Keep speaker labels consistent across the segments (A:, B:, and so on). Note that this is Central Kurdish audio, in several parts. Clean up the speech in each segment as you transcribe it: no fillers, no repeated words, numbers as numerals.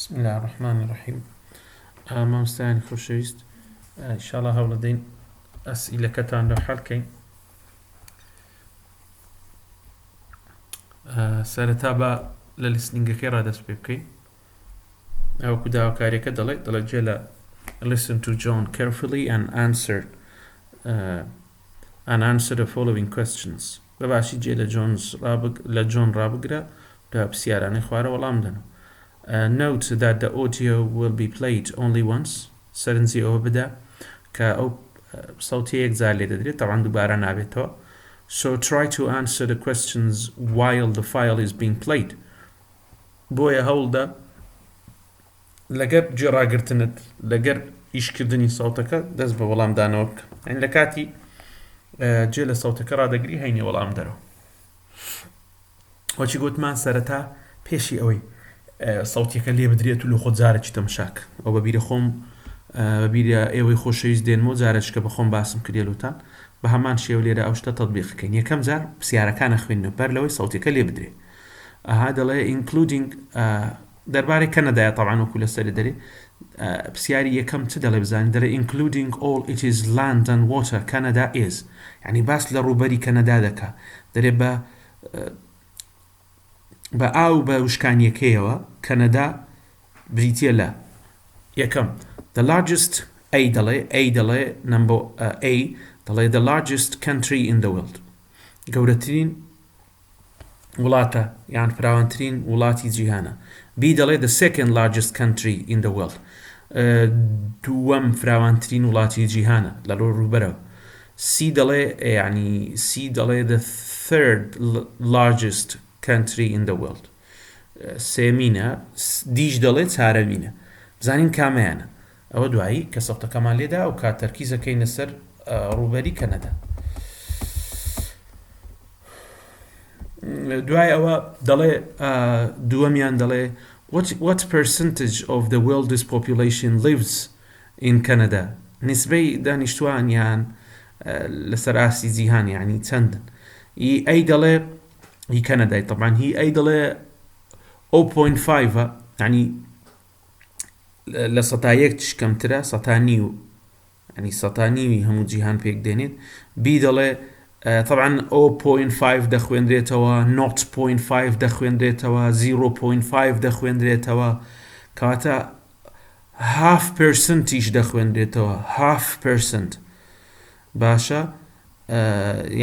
A: بسم الله الرحمن الرحيم. مامۆستایانی خۆشەویست، ئینشاڵڵا هەوڵەدەین ئەسئیلەکەتان لەو حەڵکەین. سەرەتا بە لە لیسنینگەکەی ڕادەست پێ بکەین. ئەوەکو داواکاریەکە دەڵێت جێ لە listen to John carefully and answer the following questions. بەباشی جێ لە جۆن ڕابگرە دا پرسیارانەی خوارە وەڵام دەنەوە. Note that the audio will be played only once. سەرنجی ئەوە بدە کە ئەو سەوتی یەک جار لێ دەدرێت، تەواان دووبارە نابێتەوە. So try to answer the questions while the file is being played. بۆیە هەوڵدە لەگەر جێڕاگرتنت لەگەر ئیشکردنی سەوتەکە دەست بە وەڵامدانەوە بکە. ئەین لە کاتی جێ لە سەوتەکە ڕادەگری هەینێ وەڵام دەرەوە. وەچی گوتمان سەرەتا پێشی ئەوەی سەوتیەکە لێ بدرێت و لە خۆ جارێکی تەماشاک. ئەو بەبیرە خۆم بەبیرە ئێوەی خۆشەویست دێنمەوە جارێککە بە خۆم باسم کردێلوتان بە هەمان شێو لێرە ئەو شتە تەطبیقەکەین. یەکەم جار پرسیارەکانە خوێندنەوە بەر لەوەی سەوتەکە لێ بدرێ. ئەها دەڵێ including دەربارەی کەنەدایە تەواان وەکو لەسەر دەرێ پرسیاری یەکەم چ دەڵێ بزانین دەڵێ including all it is land and water Canada is. یعنی باس لە ڕووبەری کەنەدا دەکا دەرێ بە ئاو بە وشکانیەکەیەوە کەنەدا بریتیە لە یەکەم the largest دەڵێ number A دەڵێ the largest country in the world گەورەترین وڵاتە یان فراوانترین وڵاتی جیهانە. B دەڵێ the second largest country in the world دووەم فراوانترین وڵاتی جیهانە لە ڕووبەرەوە. C دەڵێ the third largest country in the world سێمینە. دیش دەڵێ چارەمینە. بزانین کامەیانە. ئەوە دوایی کە سەوتەکەمان لێدا و کات تەرکیزەکەین لەسەر ڕووبەری کەنەدا. دوای ئەوە دەڵێ دووەمیان دەڵێ what percentage of the world's population lives in Canada. نسبەی دانیشتوان یان لەسەر ئاسی جیهان یعنی چەندن. ئەی دەڵێ هی کەنەدای طبعاً هی ئەی دەڵێ 0.5 یعنی لە سەتایەک کەمترە سەتانی و ینی سەتانیوی هەموو جیهان پێک دێنێت. بی دەڵێ طبعاً 0.5 دەخوێندرێتەوە 0.5 دەخوێندرێتەوە 0.5 دەخوێندرێتەوە کەواتە 0.5 دەخوێندرێتەوە 0.5 باشە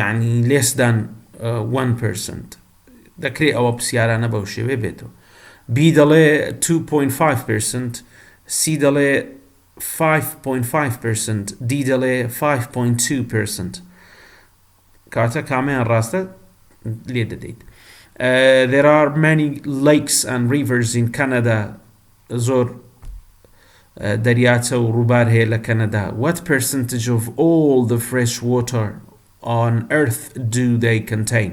A: یعنی less than 1% دەکرێت ئەوە پرسیارانە بەو شێوێ بێتەوە. بی دەڵێ 2.5% سی دەڵێ 5.5% دی دەڵێ 5.2% کاتە کامیان ڕاستە لێ دەدەیت. There are many lakes and rivers in Canada. زۆر دەریاچە و ڕووبار هەیە لە کەنەدا. What percentage of all the fresh water on earth do they contain.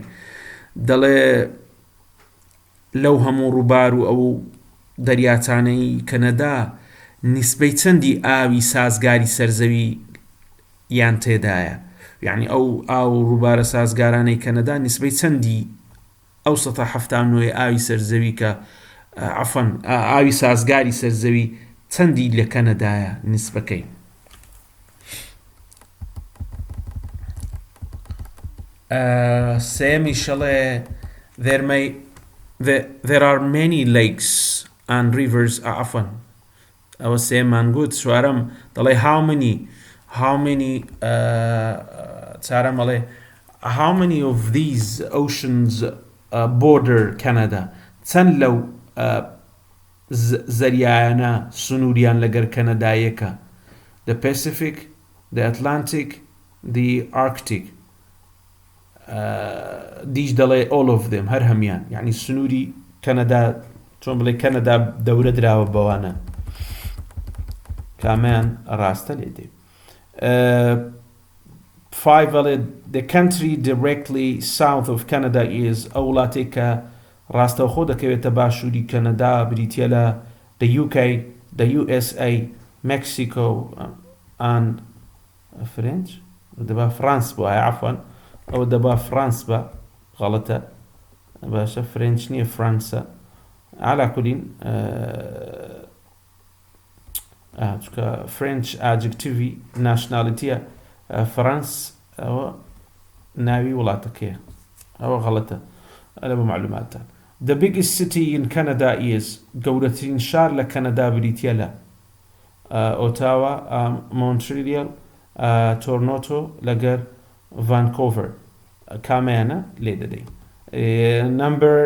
A: دەڵێ لەو هەموو ڕووبار و ئەو دەریاچانەی کەنەدا نسبەی چەندی ئاوی سازگاری سەرزەوی یان تێدایە. یعنی ئەو ئاو ڕووبارە سازگارانەی کەنەدا نسبەی چەندی ئەو 1970 ئاوی سەرزەوی کە ئاوی سازگاری سەرزەوی چەندی لە کەنەدایە نسبەکەی. سێمی شەڵێ there are many lakes and rivers ئەوە سێمان گوت. چوارەم دەڵێ how many چارەم دەڵێ how many of these oceans border Canada. چەند لەو زەریایانە سنووریان لەگەر کەنەدایەکە. the Pacific, the Atlantic, the Arctic. دیش دەڵێ all of them هەر هەمیان یعنی سنووری کەنەدا چۆن بڵێ کەنەدا دەورە دراوە بەوانە کامیان ڕاستە لێ دێ. 5 the country directly south of Canada is ئەو وڵاتێک کە ڕاستەوخۆ دەکەوێتە باشووری کەنەدا بریتیە لە the UK, the USA, Mexico and French دەبا فرانس بۆ عفوان ئەو دەبا فرانس بە غەڵەتە باشە فرنچ نییە فرانسە على كل چونکە فرنچ ئاجکتیڤی ناشنالیتیە فەرەنس ئەوە ناوی وڵاتەکەیە ئەوە غەڵەتە لە بە معلوماتە. The biggest city in Canada is گەورەترین شار لە کەنەدا بریتیە لە ئۆتاوا، مۆنتریال، تۆرۆنتۆ لەگەر ڤانکۆڤەر. کامەیانە لێ دەدەین. Number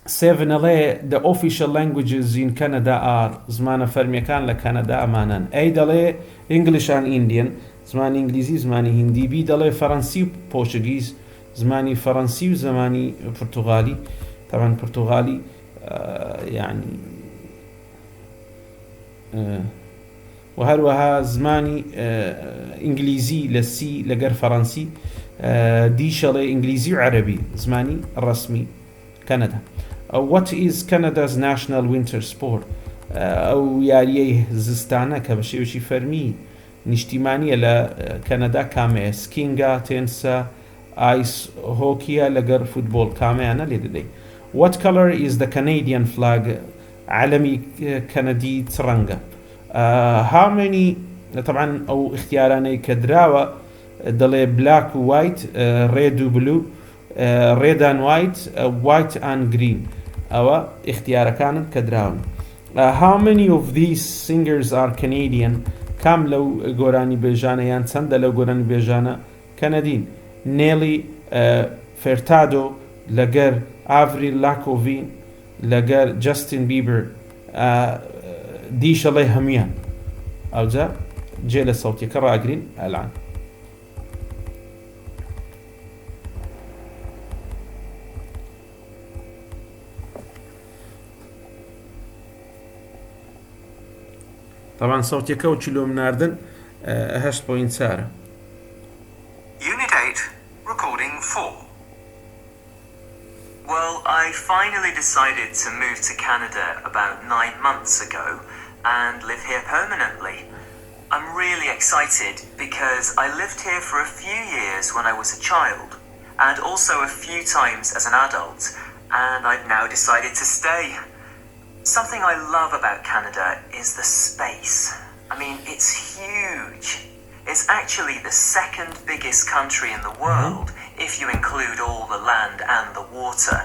A: 7 ئەڵێ the official languages in Canada are زمانە فەرمیەکان لە کەنەدا ئەمانن. A دەڵێ English and Indian زمانی ئینگلیزی، زمانی هیندی. B دەڵێ فەڕەنسی و پۆرتوگیز زمانی فەڕەنسی و زمانی پورتوغالی. طبعا پورتوغالی يعني و هەروەها زمانی ئینگلیزی لە سی لەگەر فەڕەنسی. دیشەڵێ ئینگلیزی و عەرەبی زمانی ڕەسمی کەنەدا. What is Canada's national winter sport؟ ئەو یاریەی زستانە کە بە شێوەشی فەرمی نیشتیمانیە لە کەنەدا کامەیە؟ سکینگە، تێنسە، ئایس هۆکیە لەگەر فوتبۆڵ. کامەیانە لێ دەدەین. What color is the Canadian flag؟ عەلەمی کەنەدی چ ڕەنگە؟ How many طبعا ئەو اختیارانەی کە دراوە دەڵێ black و white، red و blue، red and white، white and green. ئەوە اختیارەکانن کە دراون. How many of these singers are Canadian؟ کام لەو گۆرانی بێژانە یان چەندە لەو گۆرانی بێژانە کەنەدین؟ نێلی فێرتادۆ لەگەر ئاڤریل لاکۆڤین لەگەر جەستین بیبر. دیشەڵێ هەمویان. ئەوجا جێ لە سەوتیەکە ڕاگرین ئەلان. طبعا صوتيكا وتشيلو مناردن 8.4.
B: Unit 8, recording 4. Well, I finally decided to move to Canada about 9 months ago and live here permanently. I'm really excited because I lived here for a few years when I was a child and also a few times as an adult, and I've now decided to stay. Something I love about Canada is the space. I mean, it's huge. It's actually the second biggest country in the world if you include all the land and the water.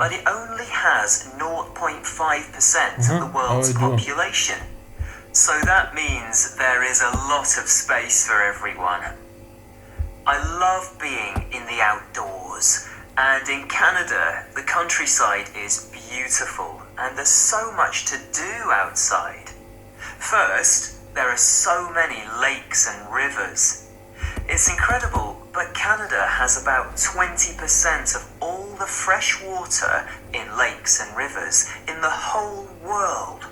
B: But it only has 0.5% of the world's population. So that means there is a lot of space for everyone. I love being in the outdoors. And in Canada, the countryside is beautiful and there's so much to do outside. First, there are so many lakes and rivers. It's incredible, but Canada has about 20% of all the fresh water in lakes and rivers in the whole world.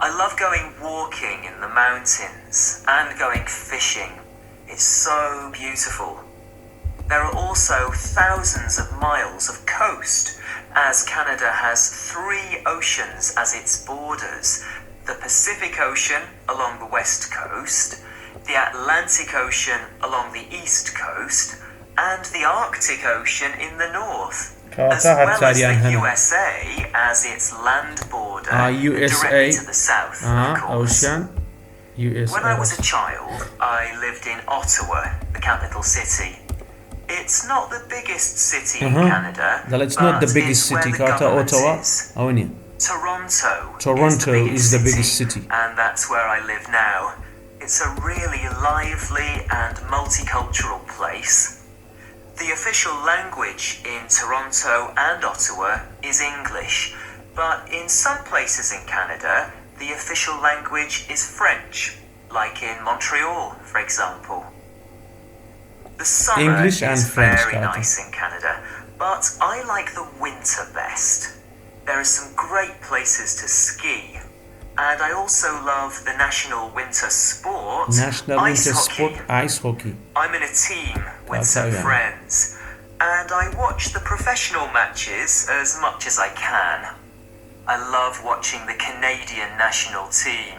B: I love going walking in the mountains and going fishing. It's so beautiful. There are also thousands of miles of coast, as Canada has 3 oceans as its borders: the Pacific Ocean along the west coast, the Atlantic Ocean along the east coast, and the Arctic Ocean in the north, as well as the USA as its land border directly to the south, of course.
A: USA.
B: When I was a child, I lived in Ottawa, the capital city. It's not the biggest city in Canada,
A: but it's not the biggest city. Ottawa.
B: Toronto
A: is the biggest city,
B: and that's where I live now. It's a really lively and multicultural place. The official language in Toronto and Ottawa is English, but in some places in Canada, the official language is French, like in Montreal, for example. The summer
A: English and
B: is
A: French,
B: very nice in Canada, but I like the winter best. There are some great places to ski, and I also love the national winter sport,
A: ice hockey.
B: I'm in a team with some friends, and I watch the professional matches as much as I can. I love watching the Canadian national team.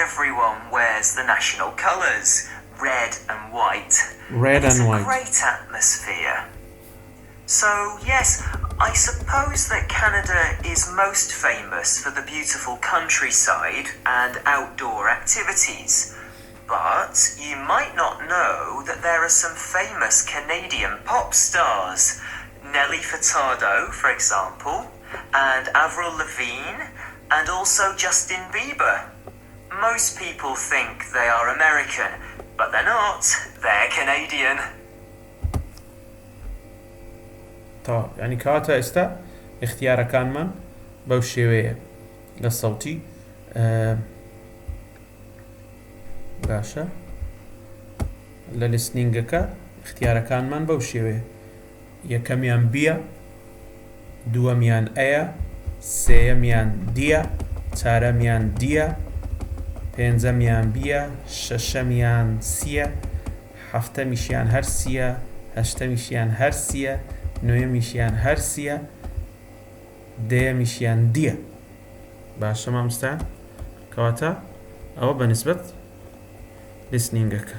B: Everyone wears the national colours, red and white.
A: Red and white.
B: It's a great atmosphere. So yes, I suppose that Canada is most famous for the beautiful countryside and outdoor activities. But you might not know that there are some famous Canadian pop stars. Nelly Furtado, for example, and Avril Lavigne, and also Justin Bieber. Most people think they are American, but they're not. They're Canadian.
A: تەواو ینی کەواتە ئێستا اختیارەکانمان بەو شێوەیە لە سەوتی باشە لە لیسنینگەکە اختیارەکانمان بەو شێوەیە یەکەمیان بیە دووەمیان ئەیە سێیەمیان دیە چارەمیان دیە پێنجەمیان بیە شەشەمیان سیە هەفتەمیشیان هەر سیە هەشتەمیشیان هەر سیە نوێمیشیان هەر سیە دەیەمیشیان دیە باشە مامۆستا کەواتە ئەوە بەنسبەت لیسنینگەکە